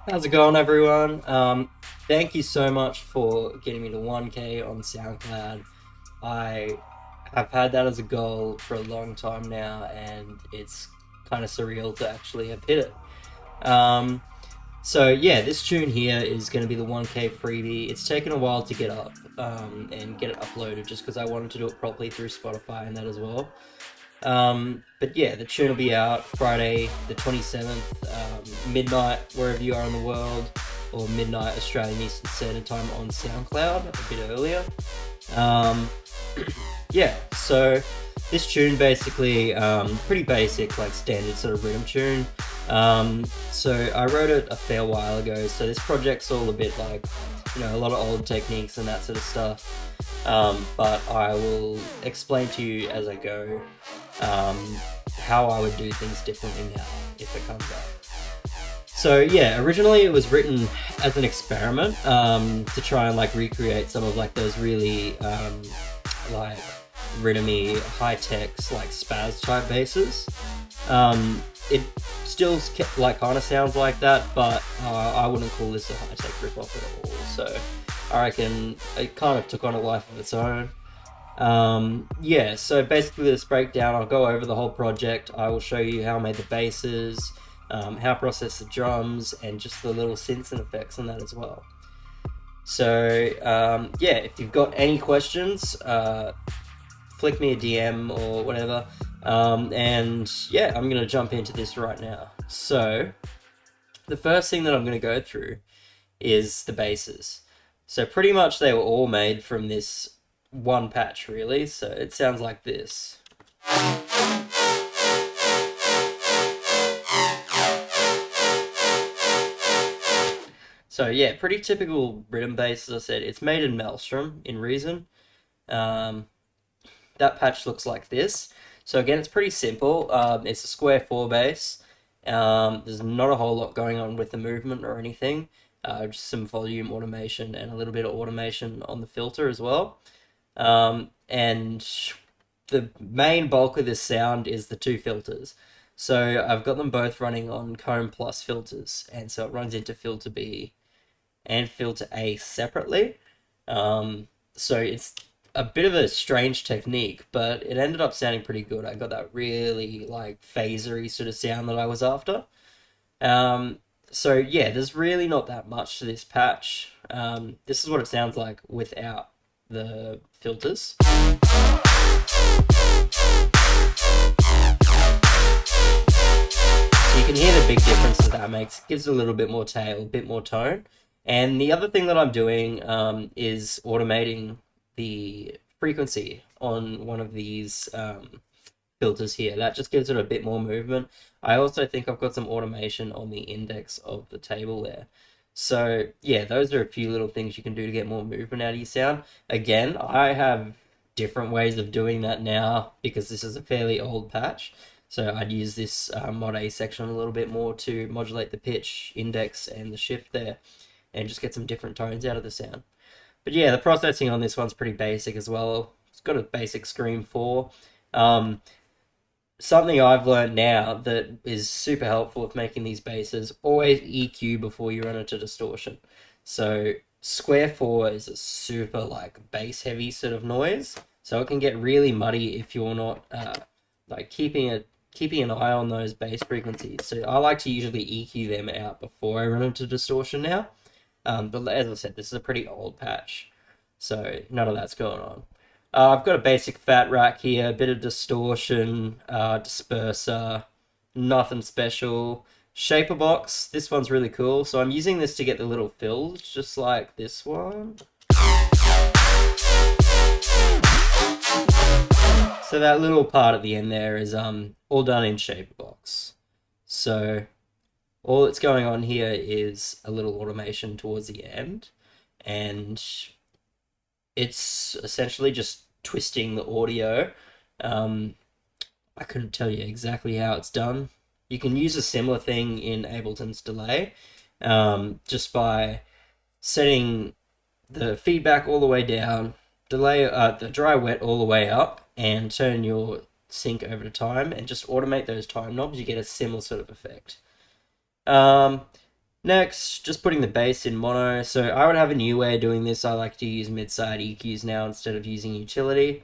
How's it going, everyone? Thank you so much for getting me to 1K on SoundCloud. I have had that as a goal for a long time now, and it's kind of surreal to actually have hit it. So yeah, this tune here is going to be the 1K freebie. It's taken a while to get up and get it uploaded, just because I wanted to do it properly through Spotify and that as well. But yeah, the tune will be out Friday the 27th, midnight, wherever you are in the world, or midnight Australian Eastern Standard Time on SoundCloud, a bit earlier. Um, yeah, so this tune basically, pretty basic, like standard sort of rhythm tune. So I wrote it a fair while ago, so this project's all a bit like, a lot of old techniques and that sort of stuff. But I will explain to you as I go um, how I would do things differently now if it comes up. So yeah, originally it was written as an experiment to try and like recreate some of like those really like rhythmy, high tech like spaz type basses. It still like kind of sounds like that, but I wouldn't call this a high tech ripoff at all. So I reckon it kind of took on a life of its own. Yeah, so basically this breakdown, I'll go over the whole project. I will show you how I made the basses, how I process the drums, and just the little synths and effects on that as well. So yeah, if you've got any questions, flick me a DM or whatever. And yeah, I'm going to jump into this right now. So the first thing that I'm going to go through is the basses. So pretty much they were all made from this one patch, really. So it sounds like this. So yeah, pretty typical rhythm bass, as I said. It's made in Maelstrom, in Reason. Um, that patch looks like this. So again, it's pretty simple. It's a square 4 bass. There's not a whole lot going on with the movement or anything. Just some volume automation and a little bit of automation on the filter as well. And the main bulk of this sound is the two filters. So I've got them both running on Comb Plus filters, and so it runs into filter B and filter A separately. So it's a bit of a strange technique, but it ended up sounding pretty good. I got that really like phasery sort of sound that I was after. Um, so yeah, there's really not that much to this patch. This is what it sounds like without the filters. So you can hear the big difference that makes. It gives it a little bit more tail, a bit more tone. And the other thing that I'm doing is automating the frequency on one of these filters here. That just gives it a bit more movement. I also think I've got some automation on the index of the table there. So yeah, those are a few little things you can do to get more movement out of your sound. Again, I have different ways of doing that now because this is a fairly old patch. So I'd use this mod A section a little bit more to modulate the pitch, index, and the shift there, and just get some different tones out of the sound. But yeah, the processing on this one's pretty basic as well. It's got a basic Scream 4. Um, Something I've learned now that is super helpful with making these basses, always EQ before you run into distortion. So square 4 is a super like bass heavy sort of noise, so it can get really muddy if you're not like keeping an eye on those bass frequencies. So I like to usually EQ them out before I run into distortion now. But as I said, this is a pretty old patch, so none of that's going on. I've got a basic fat rack here, a bit of distortion, disperser, nothing special. Shaper box, this one's really cool. So I'm using this to get the little fills, just like this one. So that little part at the end there is all done in shaper box. So all that's going on here is a little automation towards the end, and it's essentially just twisting the audio. Um, I couldn't tell you exactly how it's done. You can use a similar thing in Ableton's delay, just by setting the feedback all the way down, delay the dry wet all the way up, and turn your sync over to time, and just automate those time knobs. You get a similar sort of effect. Um, Next, just putting the bass in mono. So I would have a new way of doing this. I like to use mid-side EQs now instead of using utility.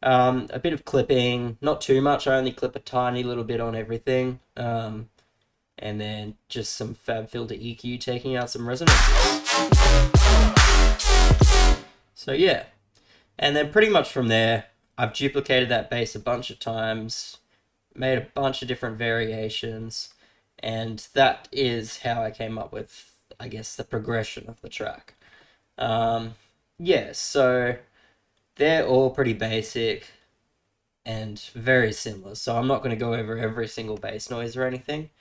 A bit of clipping, not too much. I only clip a tiny little bit on everything. And then just some FabFilter EQ taking out some resonances. So yeah, and then pretty much from there, I've duplicated that bass a bunch of times, made a bunch of different variations, and that is how I came up with, I guess, the progression of the track. Yeah, so they're all pretty basic and very similar, so I'm not going to go over every single bass noise or anything.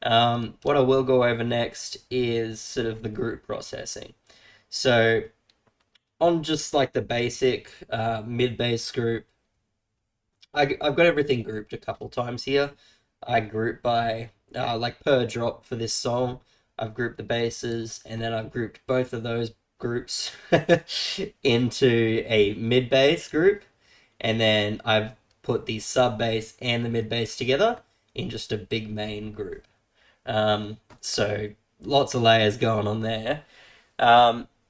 What I will go over next is sort of the group processing. So on just like the basic mid bass group, I've got everything grouped a couple times here. I group by like per drop for this song. I've grouped the basses, and then I've grouped both of those groups into a mid bass group, and then I've put the sub bass and the mid bass together in just a big main group. So lots of layers going on there.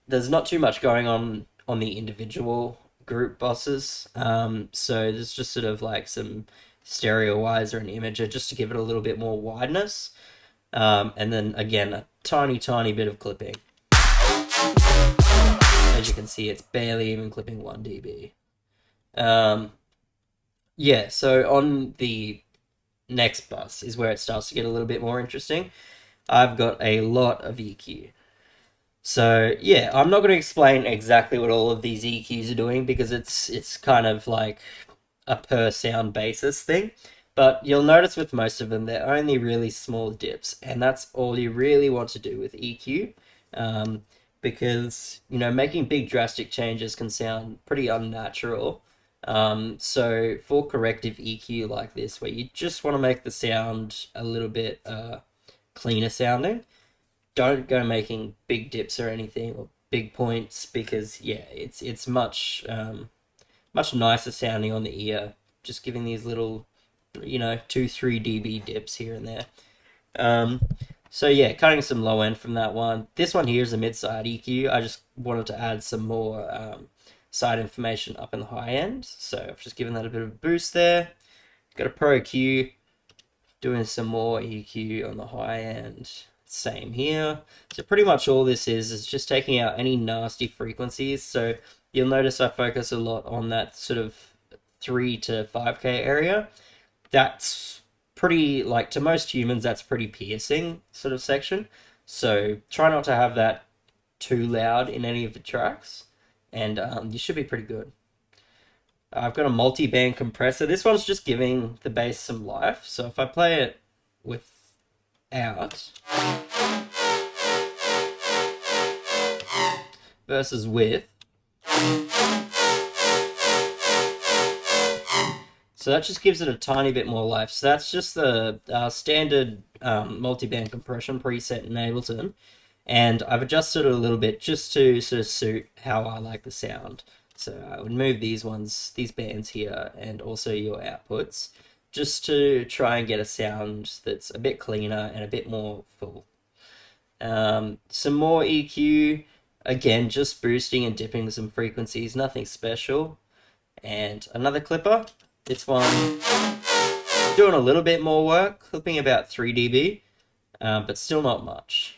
There's not too much going on the individual group bosses. So there's just sort of like some stereoizer and imager just to give it a little bit more wideness. And then again, a tiny bit of clipping. As you can see, it's barely even clipping 1 dB. Yeah, so on the next bus is where it starts to get a little bit more interesting. I've got a lot of EQ. So yeah, I'm not going to explain exactly what all of these EQs are doing because it's kind of like a per sound basis thing. But you'll notice with most of them, they're only really small dips, and that's all you really want to do with EQ. Because, you know, making big drastic changes can sound pretty unnatural. So for corrective EQ like this, where you just want to make the sound a little bit cleaner sounding, don't go making big dips or anything or big points because yeah, it's much much nicer sounding on the ear. Just giving these little, you know, 2-3 dB dips here and there. So yeah, cutting some low end from that one. This one here is a mid-side EQ. I just wanted to add some more side information up in the high end. So I've just given that a bit of a boost there. Got a Pro EQ, doing some more EQ on the high end. Same here. So pretty much all this is just taking out any nasty frequencies. So you'll notice I focus a lot on that sort of 3 to 5K area. That's pretty, like, to most humans, that's pretty piercing sort of section. So try not to have that too loud in any of the tracks, and you should be pretty good. I've got a multi-band compressor. This one's just giving the bass some life. So if I play it without versus with, so that just gives it a tiny bit more life. So that's just the standard multi-band compression preset in Ableton. And I've adjusted it a little bit just to sort of suit how I like the sound. So I would move these bands here, and also your outputs, just to try and get a sound that's a bit cleaner and a bit more full. Some more EQ, again, just boosting and dipping some frequencies, nothing special. And another clipper. This one, doing a little bit more work, clipping about 3 dB, but still not much.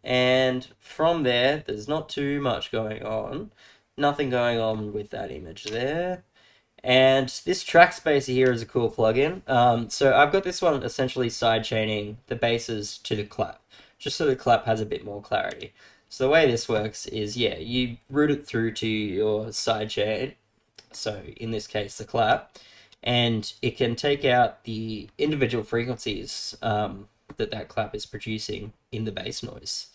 And from there, there's not too much going on. Nothing going on with that image there. And this track spacer here is a cool plugin. So I've got this one essentially sidechaining the basses to the clap, just so the clap has a bit more clarity. So the way this works is, yeah, you route it through to your sidechain, so in this case the clap, and it can take out the individual frequencies that clap is producing in the bass noise.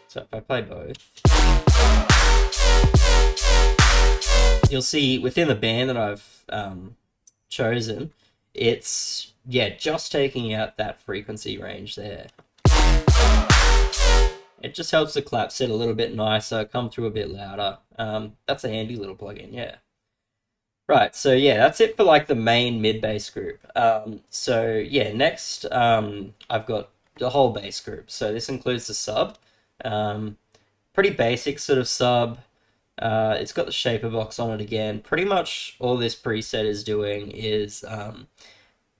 So if I play both, you'll see within the band that I've chosen, it's, yeah, just taking out that frequency range there. It just helps the clap sit a little bit nicer, come through a bit louder. That's a handy little plugin, yeah. Right, so yeah, that's it for like the main mid bass group. So yeah, next I've got the whole bass group. So this includes the sub, um, pretty basic sort of sub. It's got the shaper box on it again. Pretty much all this preset is doing is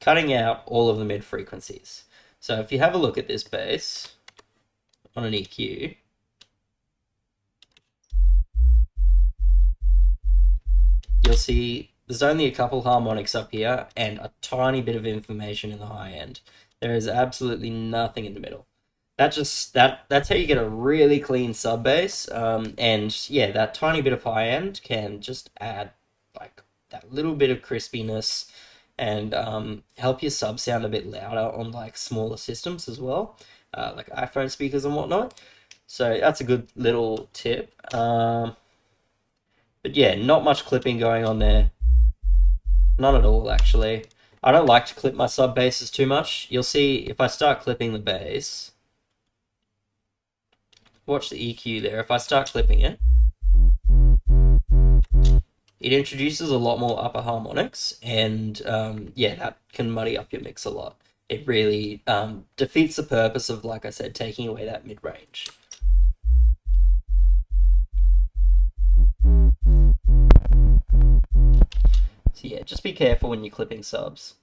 cutting out all of the mid frequencies. So if you have a look at this bass on an EQ, you'll see there's only a couple harmonics up here and a tiny bit of information in the high end. There is absolutely nothing in the middle. That's how you get a really clean sub bass. And yeah, that tiny bit of high end can just add like that little bit of crispiness and help your sub sound a bit louder on like smaller systems as well, like iPhone speakers and whatnot. So that's a good little tip. But yeah, not much clipping going on there. None at all, actually. I don't like to clip my sub basses too much. You'll see if I start clipping the bass, watch the EQ there. If I start clipping it, it introduces a lot more upper harmonics, and yeah, that can muddy up your mix a lot. It really defeats the purpose of, like I said, taking away that mid range. So yeah, just be careful when you're clipping subs.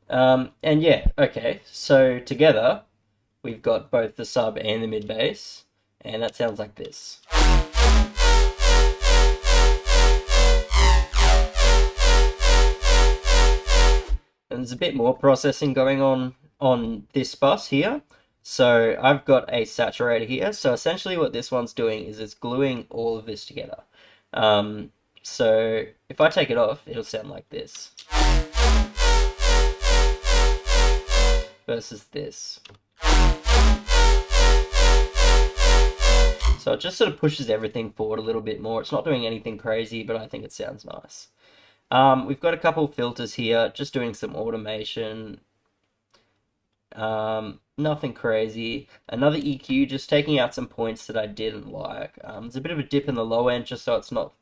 And yeah, okay, so together we've got both the sub and the mid bass, and that sounds like this. And there's a bit more processing going on this bus here. So I've got a saturator here. So essentially what this one's doing is it's gluing all of this together. So if I take it off, it'll sound like this. Versus this. So it just sort of pushes everything forward a little bit more. It's not doing anything crazy, but I think it sounds nice. We've got a couple filters here, just doing some automation. Nothing crazy. Another EQ, just taking out some points that I didn't like. There's a bit of a dip in the low end, just so it's not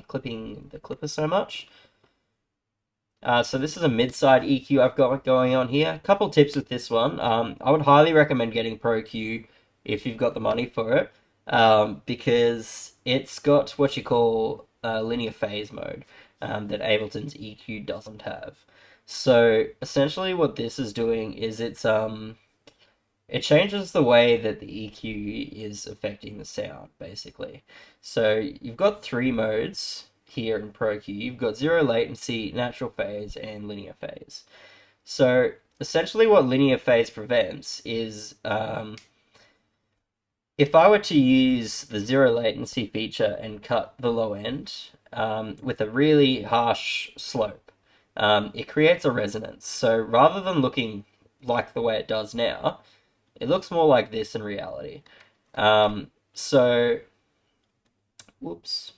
clipping the clipper so much. So this is a mid-side EQ I've got going on here. A couple tips with this one. I would highly recommend getting Pro Q if you've got the money for it, because it's got what you call linear phase mode that Ableton's EQ doesn't have. So essentially what this is doing is it changes the way that the EQ is affecting the sound, basically. So you've got three modes here in Pro Q. You've got zero latency, natural phase, and linear phase. So essentially what linear phase prevents is if I were to use the zero latency feature and cut the low end with a really harsh slope, it creates a resonance. So rather than looking like the way it does now, it looks more like this in reality. Whoops.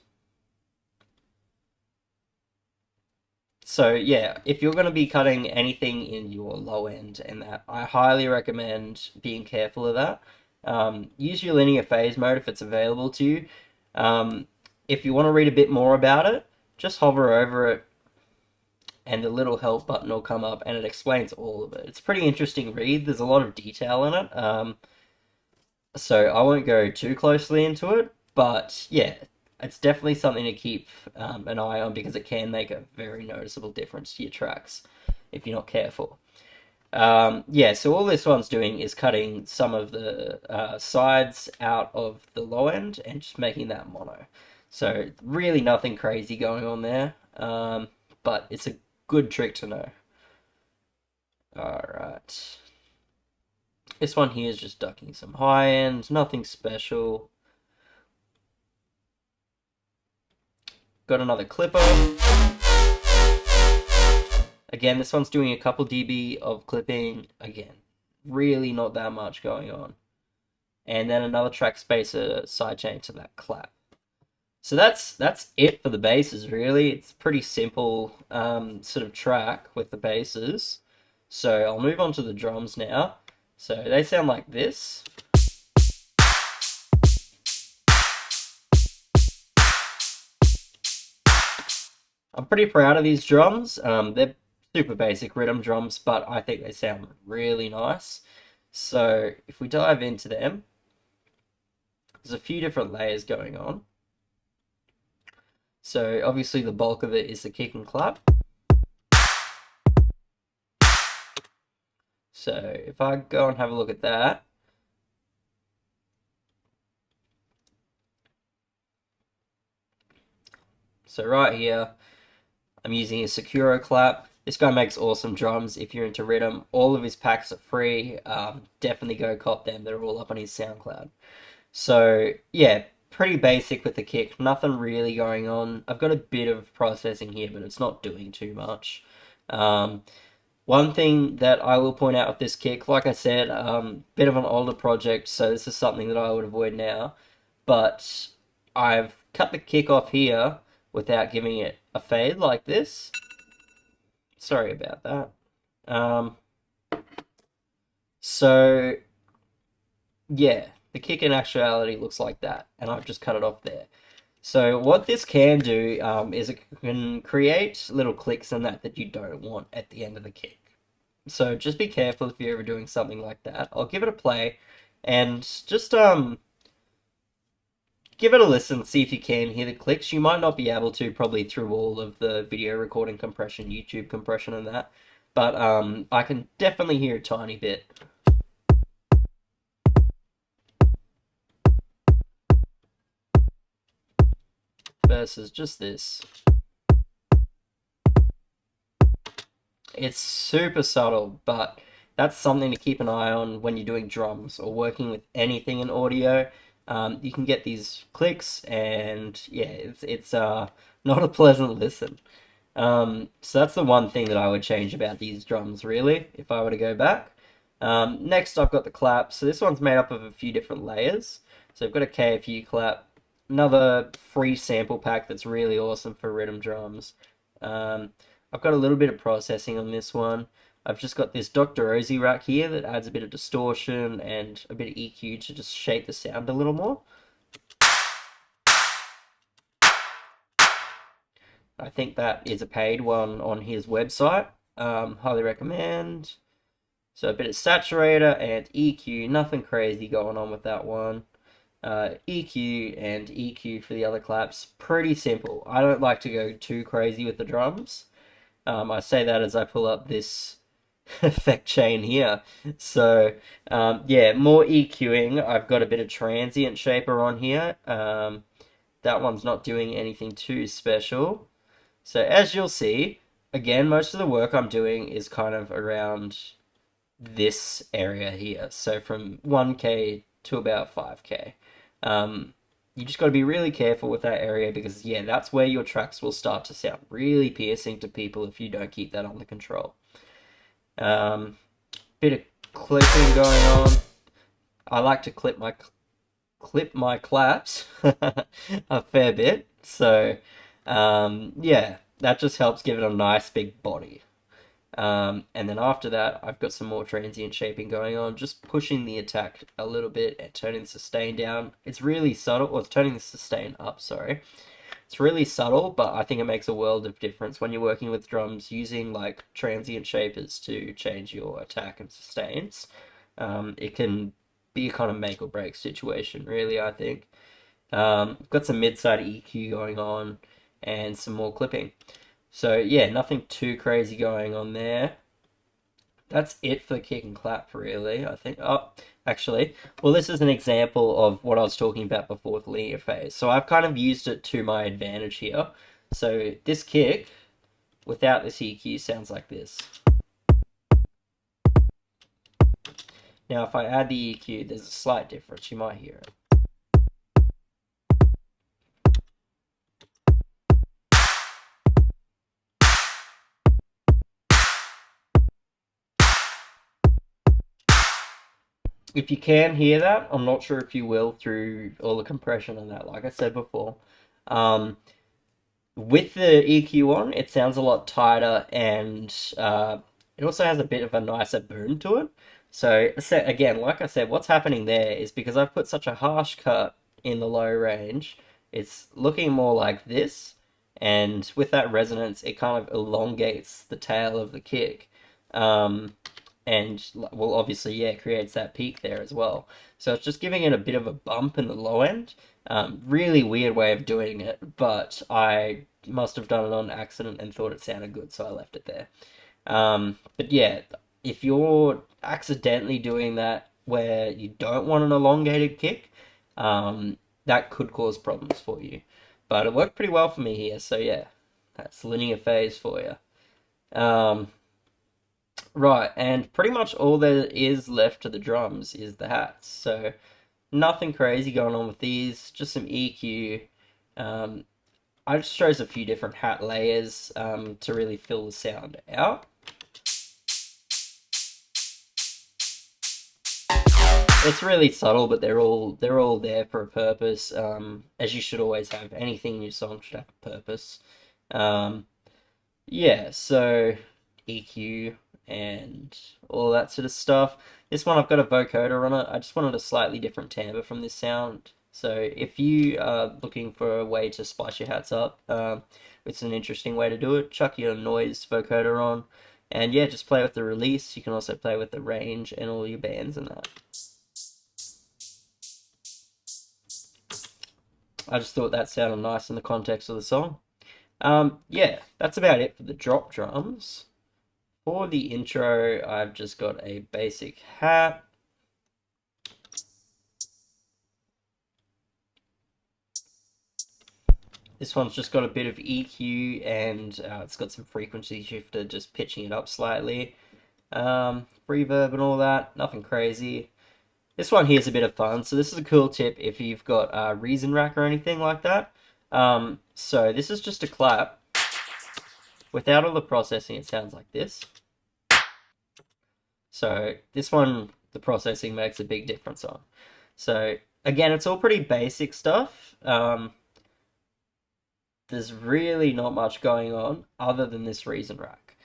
So yeah, if you're going to be cutting anything in your low end and that, I highly recommend being careful of that. Use your linear phase mode if it's available to you. If you want to read a bit more about it, just hover over it and the little help button will come up and it explains all of it. It's a pretty interesting read. There's a lot of detail in it. So I won't go too closely into it, but yeah, it's definitely something to keep an eye on because it can make a very noticeable difference to your tracks if you're not careful. Yeah, so all this one's doing is cutting some of the sides out of the low end and just making that mono. So really nothing crazy going on there, but it's a good trick to know. Alright. This one here is just ducking some high end, nothing special. Got another clipper. Again, this one's doing a couple dB of clipping. Again, really not that much going on. And then another track spacer sidechain to that clap. So that's it for the basses, really. It's a pretty simple sort of track with the basses. So I'll move on to the drums now. So they sound like this. I'm pretty proud of these drums. They're super basic rhythm drums, but I think they sound really nice. So if we dive into them, there's a few different layers going on. So obviously the bulk of it is the kick and clap. So if I go and have a look at that, so right here, I'm using a Sakura clap. This guy makes awesome drums. If you're into rhythm, all of his packs are free. Definitely go cop them. They're all up on his SoundCloud. So yeah, pretty basic with the kick. Nothing really going on. I've got a bit of processing here, but it's not doing too much. Um, One thing that I will point out with this kick, like I said, bit of an older project, so this is something that I would avoid now. But I've cut the kick off here without giving it a fade like this. Sorry about that. Um, so yeah, the kick in actuality looks like that, and I've just cut it off there. So what this can do is it can create little clicks and that you don't want at the end of the kick. So just be careful if you're ever doing something like that. I'll give it a play and just give it a listen, see if you can hear the clicks. You might not be able to probably through all of the video recording compression, YouTube compression and that, but I can definitely hear a tiny bit. Versus just this. It's super subtle, but that's something to keep an eye on when you're doing drums or working with anything in audio. You can get these clicks, and yeah, it's not a pleasant listen. So that's the one thing that I would change about these drums, really, if I were to go back. Next, I've got the clap. So this one's made up of a few different layers. So I've got a KFU clap, another free sample pack that's really awesome for rhythm drums. I've got a little bit of processing on this one. I've just got this Dr. Ozzy rack here that adds a bit of distortion and a bit of EQ to just shape the sound a little more. I think that is a paid one on his website. Highly recommend. So a bit of saturator and EQ, nothing crazy going on with that one. EQ and EQ for the other claps, pretty simple. I don't like to go too crazy with the drums. I say that as I pull up this effect chain here. So yeah, more EQing. I've got a bit of transient shaper on here. That one's not doing anything too special. So as you'll see, again, most of the work I'm doing is kind of around this area here. So from 1K to about 5K. You just got to be really careful with that area because, yeah, that's where your tracks will start to sound really piercing to people if you don't keep that under control. Bit of clipping going on. I like to clip my claps a fair bit. So, yeah, that just helps give it a nice big body. And then after that, I've got some more transient shaping going on, just pushing the attack a little bit and turning the sustain down. It's really subtle, or it's turning the sustain up, sorry. It's really subtle, but I think it makes a world of difference when you're working with drums using like transient shapers to change your attack and sustains. It can be a kind of make or break situation, really, I think. Got some mid-side EQ going on and some more clipping. So yeah, nothing too crazy going on there. That's it for the kick and clap, really, I think. Oh, actually, well, this is an example of what I was talking about before with linear phase. So I've kind of used it to my advantage here. So this kick, without this EQ, sounds like this. Now, if I add the EQ, there's a slight difference. You might hear it. If you can hear that, I'm not sure if you will through all the compression and that, like I said before. With the EQ on, it sounds a lot tighter and it also has a bit of a nicer boom to it. So again, like I said, what's happening there is because I've put such a harsh cut in the low range, it's looking more like this. and with that resonance, it kind of elongates the tail of the kick. Um, and well, obviously, yeah, it creates that peak there as well. So it's just giving it a bit of a bump in the low end. Really weird way of doing it, but I must have done it on accident and thought it sounded good, so I left it there. But yeah, if you're accidentally doing that where you don't want an elongated kick, that could cause problems for you. But it worked pretty well for me here, so yeah, that's linear phase for you. Um, right, and pretty much all there is left to the drums is the hats. So nothing crazy going on with these, just some EQ. Um, I just chose a few different hat layers to really fill the sound out. It's really subtle, but they're all there for a purpose. As you should always have. Anything in your song should have a purpose. Um, yeah, so EQ and all that sort of stuff. This one I've got a vocoder on it. I just wanted a slightly different timbre from this sound. So if you are looking for a way to spice your hats up, it's an interesting way to do it. Chuck your noise vocoder on, and yeah, just play with the release. You can also play with the range and all your bands and that. I just thought that sounded nice in the context of the song. Yeah, that's about it for the drop drums. For the intro, I've just got a basic hat. This one's just got a bit of EQ and it's got some frequency shifter, just pitching it up slightly. Reverb and all that, nothing crazy. This one here is a bit of fun. So this is a cool tip if you've got a reason rack or anything like that. So this is just a clap. Without all the processing, it sounds like this. So this one, the processing makes a big difference on. So again, it's all pretty basic stuff. There's really not much going on other than this reason rack.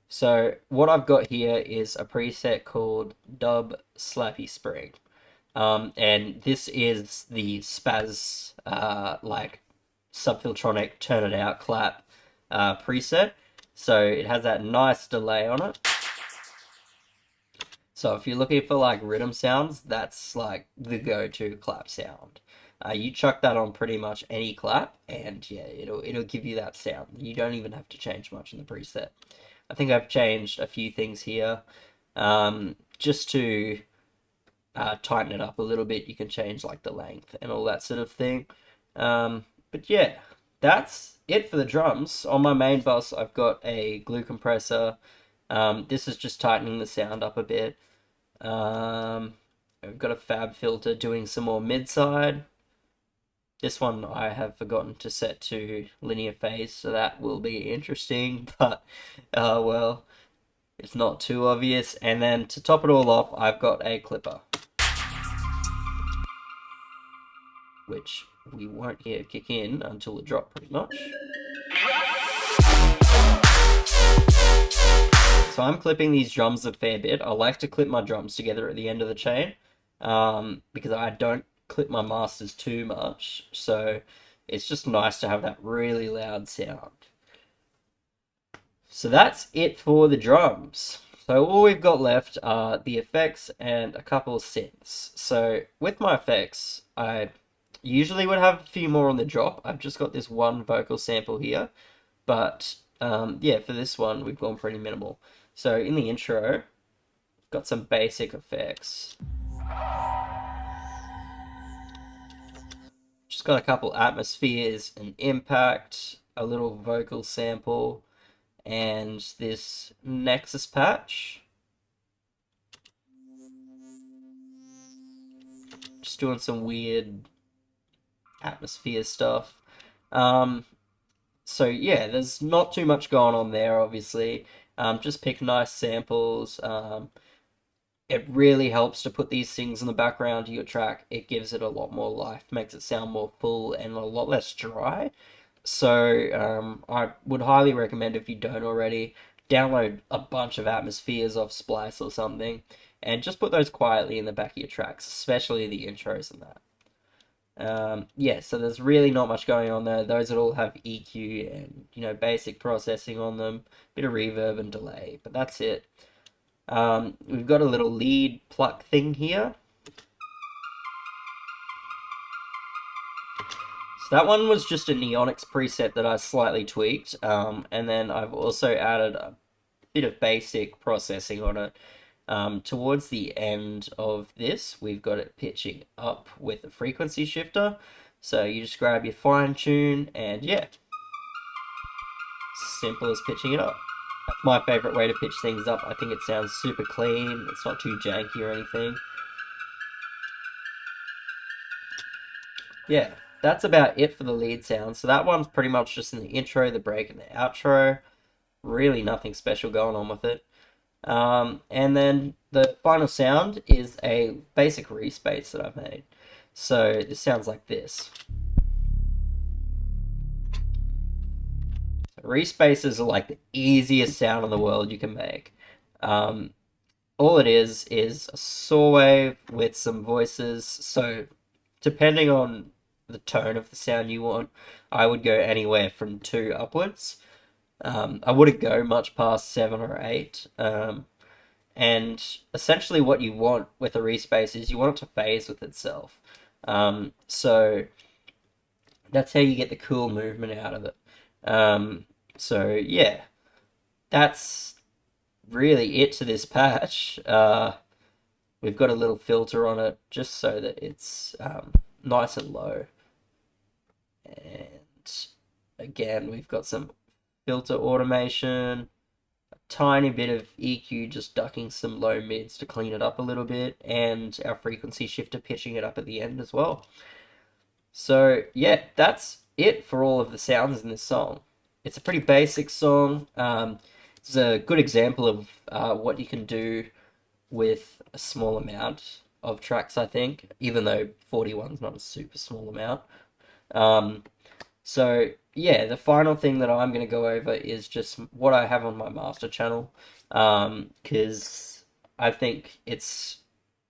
So what I've got here is a preset called Dub Slappy Spring. And this is the Spaz like Subfiltronic Turn It Out clap preset. So it has that nice delay on it. So if you're looking for like riddim sounds, that's like the go-to clap sound. You chuck that on pretty much any clap, and yeah, it'll give you that sound. You don't even have to change much in the preset. I think I've changed a few things here, just to tighten it up a little bit. You can change like the length and all that sort of thing. But yeah, that's it for the drums. On my main bus, I've got a glue compressor. This is just tightening the sound up a bit. I've got a fab filter doing some more mid-side. This one I have forgotten to set to linear phase, so that will be interesting, but well, it's not too obvious. And then to top it all off, I've got a clipper, which we won't hear kick in until the drop pretty much. So I'm clipping these drums a fair bit. I like to clip my drums together at the end of the chain, because I don't clip my masters too much, so it's just nice to have that really loud sound. So that's it for the drums. So all we've got left are the effects and a couple of synths. So with my effects, I usually would have a few more on the drop. I've just got this one vocal sample here, but yeah, for this one we've gone pretty minimal. So in the intro, got some basic effects. Just got a couple atmospheres, an impact, a little vocal sample, and this Nexus patch. Just doing some weird atmosphere stuff. So yeah, there's not too much going on there, obviously. Just pick nice samples. It really helps to put these things in the background of your track. It gives it a lot more life, makes it sound more full and a lot less dry. So I would highly recommend, if you don't already, download a bunch of atmospheres off Splice or something, and just put those quietly in the back of your tracks, especially the intros and that. Yeah, so there's really not much going on there. Those that all have EQ and, basic processing on them, bit of reverb and delay, but that's it. We've got a little lead pluck thing here. So that one was just a Neonix preset that I slightly tweaked, and then I've also added a bit of basic processing on it. Towards the end of this, we've got it pitching up with a frequency shifter. So you just grab your fine tune and yeah, simple as pitching it up. That's my favorite way to pitch things up. I think it sounds super clean. It's not too janky or anything. Yeah, that's about it for the lead sound. So that one's pretty much just in the intro, the break, and the outro. Really nothing special going on with it. And then the final sound is a basic respace that I've made. So this sounds like this. Respaces are like the easiest sound in the world you can make. All it is a saw wave with some voices. So depending on the tone of the sound you want, I would go anywhere from 2 upwards. I wouldn't go much past 7 or 8. And essentially what you want with a respace is you want it to phase with itself. So that's how you get the cool movement out of it. So yeah, that's really it to this patch. We've got a little filter on it just so that it's nice and low. And again, we've got some filter automation, a tiny bit of EQ just ducking some low mids to clean it up a little bit, and our frequency shifter pitching it up at the end as well. So yeah, that's it for all of the sounds in this song. It's a pretty basic song. It's a good example of what you can do with a small amount of tracks, I think, even though 41 is not a super small amount. So yeah, the final thing that I'm going to go over is just what I have on my master channel, because I think this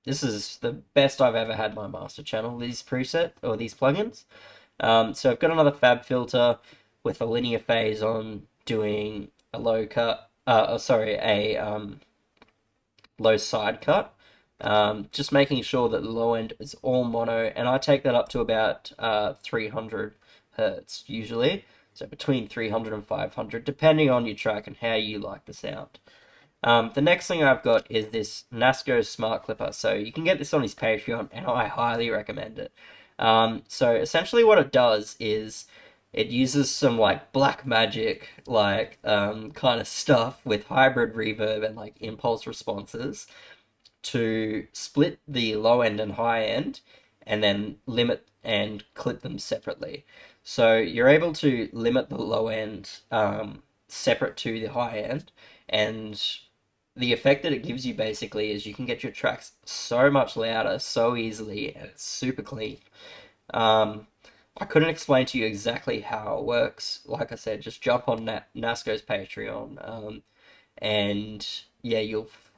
is the best I've ever had my master channel, these preset or these plugins. So I've got another fab filter with a linear phase on, doing a low cut, a low side cut. Just making sure that the low end is all mono, and I take that up to about 300 hertz usually, so between 300 and 500 depending on your track and how you like the sound. The next thing I've got is this Nasco smart clipper. So you can get this on his Patreon, and I highly recommend it. So essentially what it does is it uses some like black magic kind of stuff with hybrid reverb and like impulse responses to split the low end and high end and then limit and clip them separately. So you're able to limit the low end separate to the high end, and the effect that it gives you basically is you can get your tracks so much louder so easily, and it's super clean. I couldn't explain to you exactly how it works. Like I said, just jump on Nasco's Patreon, and yeah,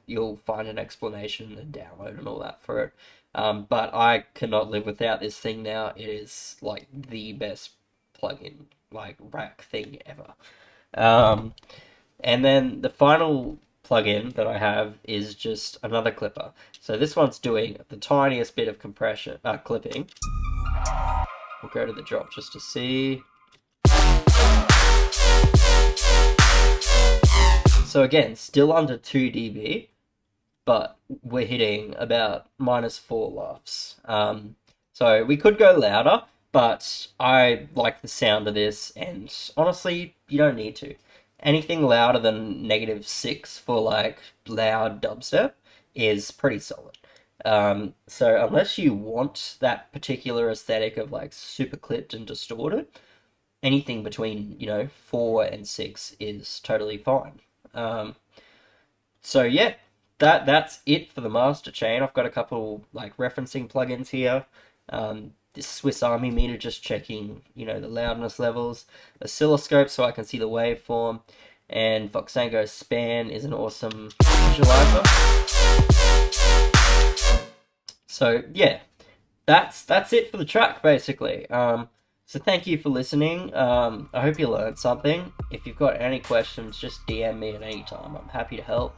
you'll find an explanation and download and all that for it. But I cannot live without this thing now. It is like the best plugin, like rack thing ever. And then the final plugin that I have is just another clipper. So this one's doing the tiniest bit of compression, clipping. We'll go to the drop just to see. So again, still under 2 dB, but we're hitting about -4 laughs. So we could go louder, but I like the sound of this, and honestly, you don't need to. Anything louder than -6 for like loud dubstep is pretty solid. So unless you want that particular aesthetic of like super clipped and distorted, anything between 4 and 6 is totally fine. So yeah, that's it for the master chain. I've got a couple like referencing plugins here. This Swiss Army meter just checking the loudness levels, oscilloscope so I can see the waveform, and Voxengo Span is an awesome visualizer. So yeah, that's it for the track, basically. So thank you for listening. I hope you learned something. If you've got any questions, just DM me at any time. I'm happy to help.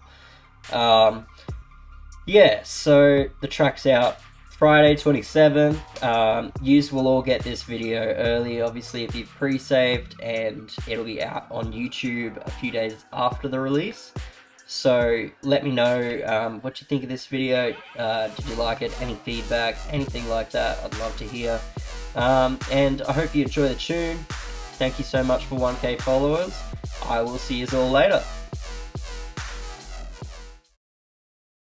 Yeah, so the track's out Friday 27th. Yous will all get this video early, obviously, if you've pre-saved, and it'll be out on YouTube a few days after the release. So let me know what you think of this video. Did you like it? Any feedback? Anything like that? I'd love to hear. And I hope you enjoy the tune. Thank you so much for 1K followers. I will see you all later.